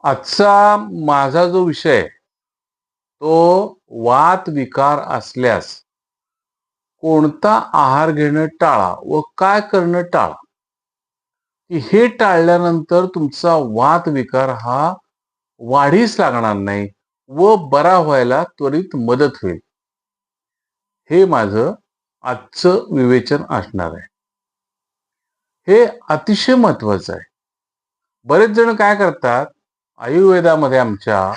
आजचा माझा जो विषय आहे, तो वात विकार असल्यास कोणता आहार घेणं टाळा व काय करणं टाळा. की हे टाळल्यानंतर तुमचा वात विकार हा वाढीस लागणार नाही व बरा व्हायला त्वरित मदत होईल. हे माझं आजचं विवेचन असणार आहे. हे अतिशय महत्वाचं आहे. बरेच जण काय करतात, आयुर्वेदामध्ये आमच्या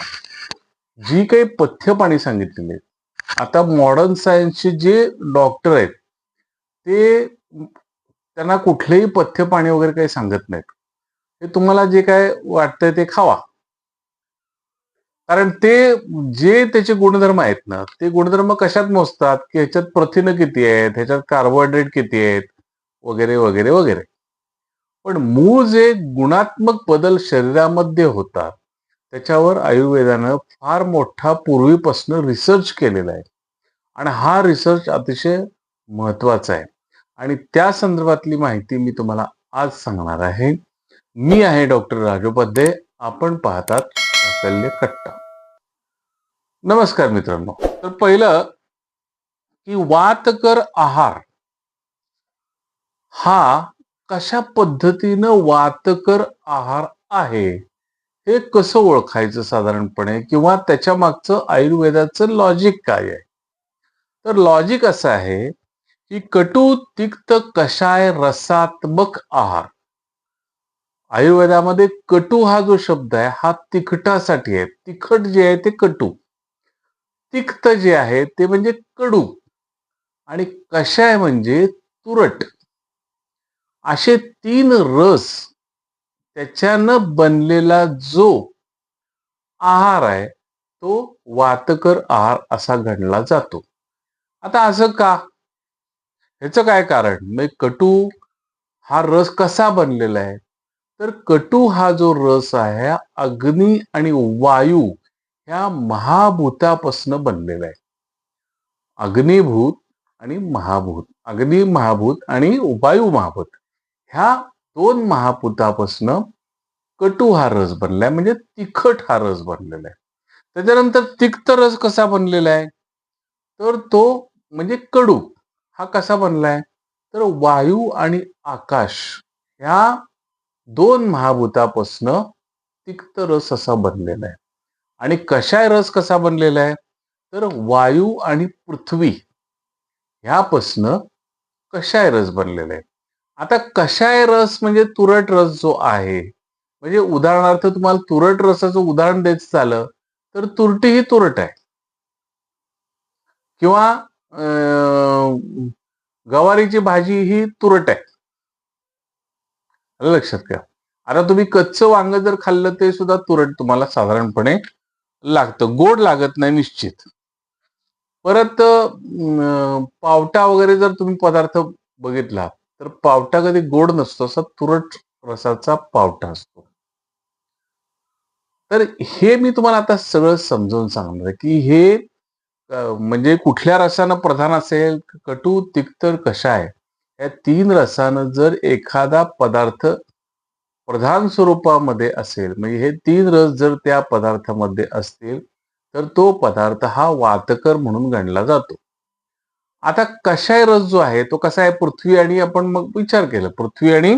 जी काही पथ्यपाणी सांगितलेली आहेत. आता मॉडर्न सायन्सचे जे डॉक्टर आहेत, ते त्यांना कुठलेही पथ्यपाणी वगैरे काही सांगत नाहीत. ते तुम्हाला जे काय वाटतंय ते खावा. कारण ते जे त्याचे गुणधर्म आहेत ना, ते गुणधर्म कशात मोजतात, की ह्याच्यात प्रथिनं किती आहेत, ह्याच्यात कार्बोहायड्रेट किती आहेत, वगैरे वगैरे वगैरे. पण मूळ जे गुणात्मक बदल शरीरामध्ये होतात, त्याच्यावर आयुर्वेदानं फार मोठा पूर्वीपासून रिसर्च केलेला आहे. आणि हा रिसर्च अतिशय महत्वाचा आहे. आणि त्या संदर्भातली माहिती मी तुम्हाला आज सांगणार आहे. मी आहे डॉक्टर राजोपाध्ये. आपण पाहतात कौशल्य कट्टा. नमस्कार मित्रांनो. तर पहिलं की वातकर आहार हा कशा पद्धतीनं वातकर आहार आहे, हे कसं ओळखायचं साधारणपणे, किंवा त्याच्या मागचं आयुर्वेदाचं लॉजिक काय आहे. तर लॉजिक असं आहे की कटू तिक्त कषाय रसात्मक आहार. आयुर्वेदामध्ये कटू हा जो शब्द आहे हा तिखटासाठी आहे. तिखट जे आहे ते कटू, तिक्त जे आहे ते म्हणजे कडू, आणि कषाय म्हणजे तुरट. असे तीन रस त्याच्यानं बनलेला जो आहार आहे तो वातकर आहार असा गणला जातो. आता असं का? ह्याचं काय कारण? म्हणजे कटू हा रस कसा बनलेला आहे? तर कटू हा जो रस आहे अग्नी आणि वायू ह्या महाभूतापासून बनलेला आहे. अग्निभूत आणि महाभूत, अग्नी महाभूत आणि वायू महाभूत, ह्या दोन महाभूतापासून कटू हा रस बनलाय, म्हणजे तिखट हा रस बनलेला आहे. त्याच्यानंतर तिक्त रस कसा बनलेला आहे? तर तो म्हणजे कडू हा कसा बनलाय? तर वायू आणि आकाश ह्या दोन महाभूतापासून तिक्त रस असा बनलेला आहे. आणि कषाय रस कसा बनलेला आहे? तर वायू आणि पृथ्वी ह्यापासनं कषाय रस बनलेला आहे. आता कषाय रस म्हणजे तुरट रस जो आहे, म्हणजे उदाहरणार्थ तुम्हाला तुरट रसाचं उदाहरण द्यायचं झालं तर तुरटी ही तुरट आहे, किंवा गवारीची भाजी ही तुरट आहे. आलं लक्षात घ्या. आता तुम्ही कच्चं वांग जर खाल्लं ते सुद्धा तुरट तुम्हाला साधारणपणे लागतं, गोड लागत नाही निश्चित. परत पावटा वगैरे जर तुम्ही पदार्थ बघितला तर पावटा कधी गोड नसतो, असा तुरट रसाचा पावटा असतो. तर हे मी तुम्हाला आता सगळं समजावून सांगणार आहे की हे म्हणजे कुठल्या रसानं प्रधान असेल, कटू, तिक्त, कषाय या तीन रसानं जर एखादा पदार्थ प्रधान स्वरूपामध्ये असेल, म्हणजे हे तीन रस जर त्या पदार्थामध्ये असतील तर तो पदार्थ हा वातकर म्हणून गणला जातो. आता कषाय रस जो आहे तो कसा आहे? पृथ्वी आणि आपण मग विचार केला, पृथ्वी आणि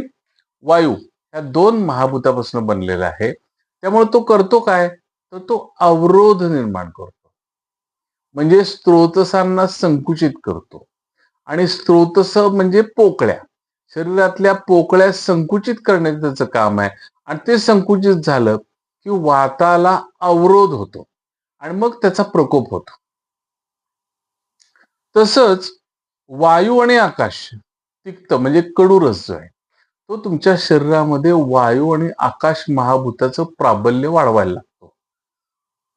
वायू या दोन महाभूतापासून बनलेला आहे. त्यामुळे तो करतो काय? तर तो अवरोध निर्माण करतो, म्हणजे स्त्रोतसांना संकुचित करतो. आणि स्त्रोतस म्हणजे पोकळ्या, शरीरातल्या पोकळ्या संकुचित करण्याचं त्याचं काम आहे. आणि ते संकुचित झालं की वाताला अवरोध होतो आणि मग त्याचा प्रकोप होतो. तसंच वायू आणि आकाश तिक्त म्हणजे कडू रस जो आहे तो तुमच्या शरीरामध्ये वायू आणि आकाश महाभूताचं प्राबल्य वाढवायला लागतो.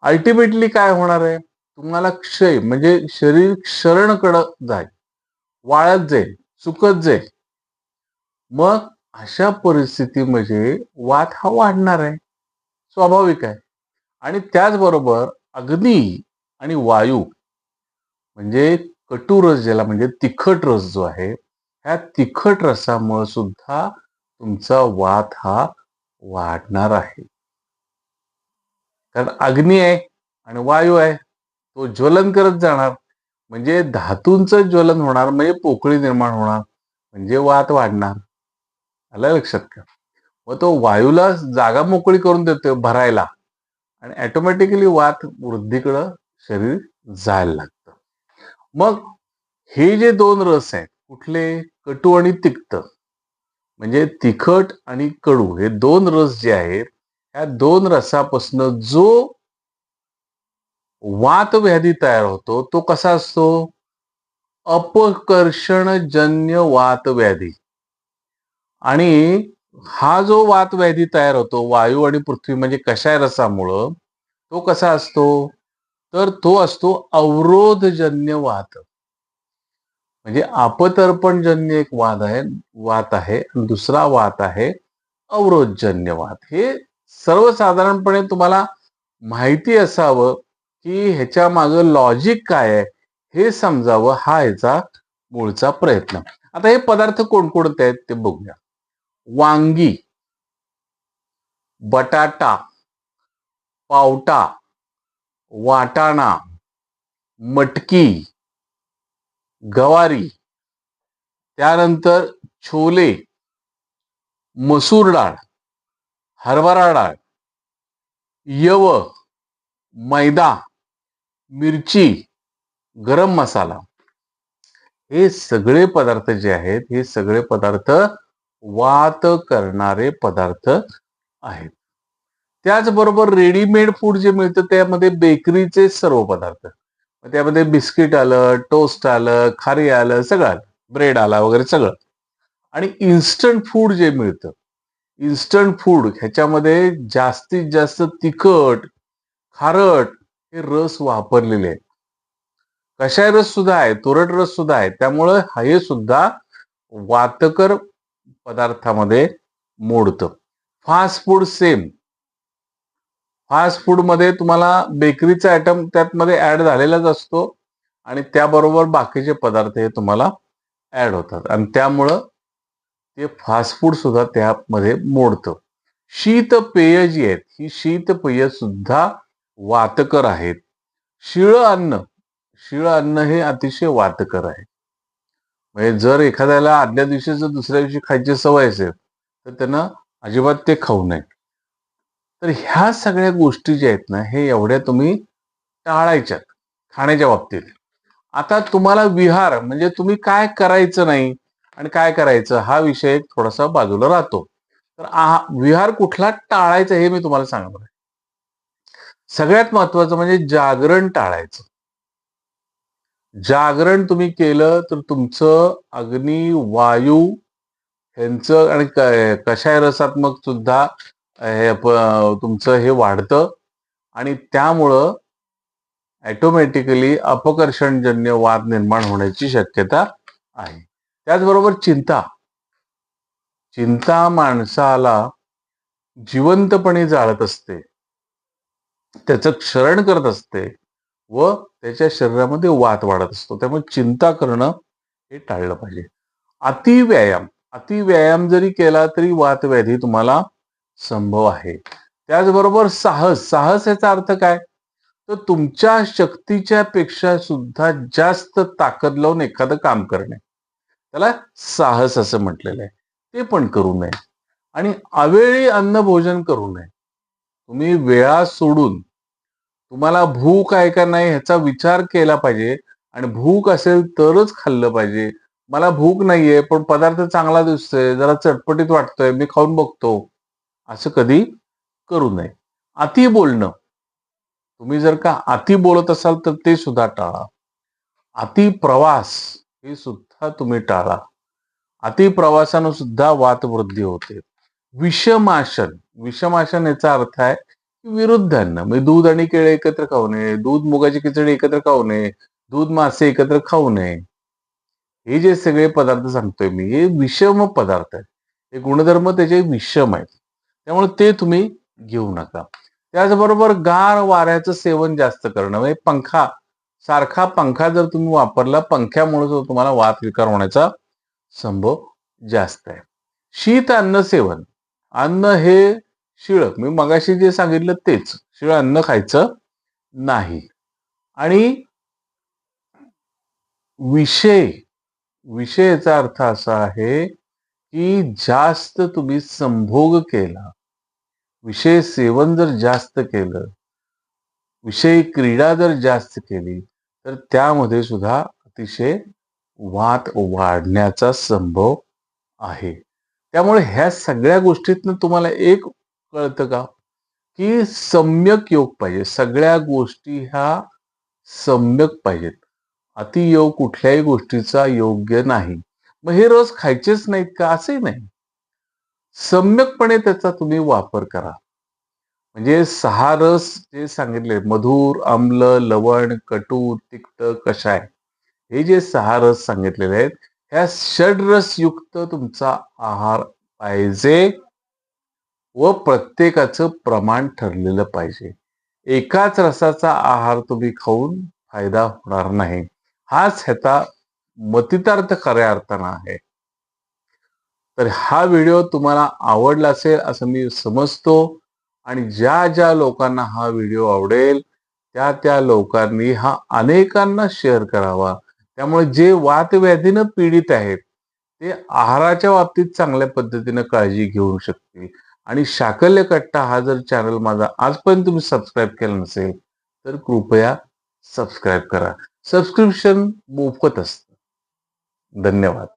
अल्टिमेटली काय होणार आहे? तुम्हाला क्षय म्हणजे शरीर क्षरणकडे जाईल, वाळत जाईल, सुकत जाईल. मग अशा परिस्थितीमध्ये वात हा वाढणार आहे, स्वाभाविक आहे. आणि त्याचबरोबर अग्नी आणि वायू म्हणजे कटू रस ज्याला म्हणजे तिखट रस जो आहे, ह्या तिखट रसामुळे सुद्धा तुमचा वात हा वाढणार आहे. कारण अग्नी आहे आणि वायू आहे, तो ज्वलन करत जाणार, म्हणजे धातूंचं ज्वलन होणार, म्हणजे पोकळी निर्माण होणार, म्हणजे वात वाढणार. आलं लक्षात का? मग तो वायूला जागा मोकळी करून देतोय भरायला आणि ऑटोमॅटिकली वात वृद्धीकडं शरीर जायला लागतं. मग हे जे दोन रस आहेत, कुठले? कटू आणि तिक्त. म्हणजे तिखट आणि कडू हे दोन रस जे आहेत, ह्या दोन रसापासून जो वात व्याधी तयार होतो तो कसा असतो? अपकर्षणजन्य वात व्याधी. आणि हा जो वात व्याधी तयार होतो वायू आणि पृथ्वी म्हणजे कषाय रसामुळं, तो कसा असतो? तर तो असतो अवरोधजन्य वात. म्हणजे अपतर्पणजन्य एक वात आहे आणि दुसरा वात आहे अवरोधजन्य वात. हे सर्वसाधारणपणे तुम्हाला माहिती असावं की ह्याच्या मागं लॉजिक काय आहे हे समजावं, हा ह्याचा मूळचा प्रयत्न. आता हे पदार्थ कोणकोणते आहेत ते बघूया. वांगी, बटाटा, पावटा, वाटाणा, मटकी, गवारी, त्यानंतर छोले, मसूर डाळ, हरभरा डाळ, यव, मैदा, मिरची, गरम मसाला, हे सगळे पदार्थ जे आहेत हे सगळे पदार्थ वात करणारे पदार्थ आहेत. त्याचबरोबर रेडीमेड फूड जे मिळतं त्यामध्ये बेकरीचे सर्व पदार्थ, त्यामध्ये बिस्किट आलं, टोस्ट आलं, खारी आलं, सगळं आलं, ब्रेड आला वगैरे सगळं. आणि इन्स्टंट फूड जे मिळतं, इन्स्टंट फूड ह्याच्यामध्ये जास्तीत जास्त तिखट, खारट हे रस वापरलेले आहेत. कषाय रस सुद्धा आहे, तुरट रस सुद्धा आहे, त्यामुळं हे सुद्धा वातकर पदार्थामध्ये मोडतं. Fast food same. Fast food मध्ये तुम्हाला बेकरीचा आयटम त्यामध्ये ऍड झालेलाच असतो आणि त्याबरोबर बाकीचे पदार्थ हे तुम्हाला ऍड होतात आणि त्यामुळं ते फास्ट फूड सुद्धा त्यामध्ये मोडतं. शीतपेय जी आहेत ही शीतपेय सुद्धा वातकर आहेत. शिळ अन्न हे अतिशय वातकर आहे. म्हणजे जर एखाद्याला आदल्या दिवशी जर दुसऱ्या दिवशी खायची सवय असेल तर त्यांना अजिबात ते खाऊ नये. तर ह्या सगळ्या गोष्टी ज्या आहेत ना हे एवढ्या तुम्ही टाळायच्यात खाण्याच्या बाबतीत. आता तुम्हाला विहार म्हणजे तुम्ही काय करायचं नाही आणि काय करायचं हा विषय थोडासा बाजूला राहतो. तर विहार कुठला टाळायचा हे मी तुम्हाला सांगणार आहे. सगळ्यात महत्वाचं म्हणजे जागरण टाळायचं. जागरण तुम्ही केलं तर तुमचं अग्नी, वायू ह्यांचं आणि कषाय रसात्मक सुद्धा तुमचं हे वाढतं आणि त्यामुळं ऑटोमॅटिकली अपकर्षणजन्य वाद निर्माण होण्याची शक्यता आहे. त्याचबरोबर चिंता. चिंता माणसाला जिवंतपणे जाळत असते, त्याचं क्षरण करत असते व त्याच्या शरीरामध्ये वात वाढत असतो. त्यामुळे चिंता करणं हे टाळलं पाहिजे. अतिव्यायाम जरी केला तरी वात व्याधी तुम्हाला संभव आहे. त्याचबरोबर साहस याचा अर्थ काय? तर तुमच्या शक्तीच्या पेक्षा सुद्धा जास्त ताकद लावून एखादं काम करणे, त्याला साहस असं म्हटलेलं आहे. ते पण करू नये आणि अवेळी अन्न भोजन करू नये. तुम्ही वेळा सोडून तुम्हाला भूक आहे का नाही ह्याचा विचार केला पाहिजे आणि भूक असेल तरच खाल्लं पाहिजे. मला भूक नाहीये पण पदार्थ चांगला दिसतोय, जरा चटपटीत वाटतोय, मी खाऊन बघतो, असं कधी करू नये. अति बोलणं. तुम्ही जर का अति बोलत असाल तर ते सुद्धा टाळा. अति प्रवास हे सुद्धा तुम्ही टाळा. अति प्रवासानं सुद्धा वातवृद्धी होते. विषमाशन याचा अर्थ आहे विरुद्ध अन्न. म्हणजे दूध आणि केळे एकत्र खाऊ नये, दूध मुगाची खिचडी एकत्र खाऊ नये, दूध मासे एकत्र खाऊ नये. हे जे सगळे पदार्थ सांगतोय मी हे विषम पदार्थ आहेत. हे गुणधर्म त्याचे विषम आहेत. त्यामुळे ते तुम्ही घेऊ नका. त्याचबरोबर गार वाऱ्याचं सेवन जास्त करणं. म्हणजे सारखा पंखा जर तुम्ही वापरला, पंख्यामुळे तुम्हाला वात विकार होण्याचा संभव जास्त आहे. शीत अन्न सेवन. अन्न हे शिळं मी मगाशी जे सांगितलं तेच, शिळं अन्न खायचं नाही. आणि विषय विषयाचा अर्थ असा आहे की जास्त तुम्ही संभोग केला, विषय सेवन जर जास्त केलं, विषयी क्रीडा जर जास्त केली, तर त्यामध्ये सुद्धा अतिशय वात वाढण्याचा संभव आहे. त्यामुळे ह्या सगळ्या गोष्टीतनं तुम्हाला एक कळतं का, की सम्यक योग पाहिजे. सगळ्या गोष्टी ह्या सम्यक पाहिजेत. अतियोग कुठल्याही गोष्टीचा योग्य नाही. मग हे रोज खायचेच नाहीत का? असंही नाही. सम्यकपणे त्याचा तुम्ही वापर करा. म्हणजे 6 रस जे सांगितले मधुर, आम्ल, लवण, कटू, तिक्त, कषाय. हे जे 6 रस सांगितलेले आहेत, ह्या षड्रसयुक्त तुमचा आहार पाहिजे व प्रत्येकाचं प्रमाण ठरलेलं पाहिजे. एकाच रसाचा आहार तुम्ही खाऊन फायदा होणार नाही. हाच ह्याचा मतितार्थ खऱ्या अर्थानं आहे. तर हा व्हिडिओ तुम्हाला आवडला असेल असं मी समजतो आणि ज्या ज्या लोकांना हा व्हिडिओ आवडेल त्या लोकांनी हा अनेकांना शेअर करावा. त्यामुळे जे वातव्याधीनं पीडित आहेत ते आहाराच्या बाबतीत चांगल्या पद्धतीनं काळजी घेऊ शकतील. आणि शाकल्य कट्टा हा जर चॅनल माझा आजपर्यंत तुम्ही सबस्क्राईब केला नसेल तर कृपया सबस्क्राईब करा. सबस्क्रिप्शन मोफत असतं. धन्यवाद.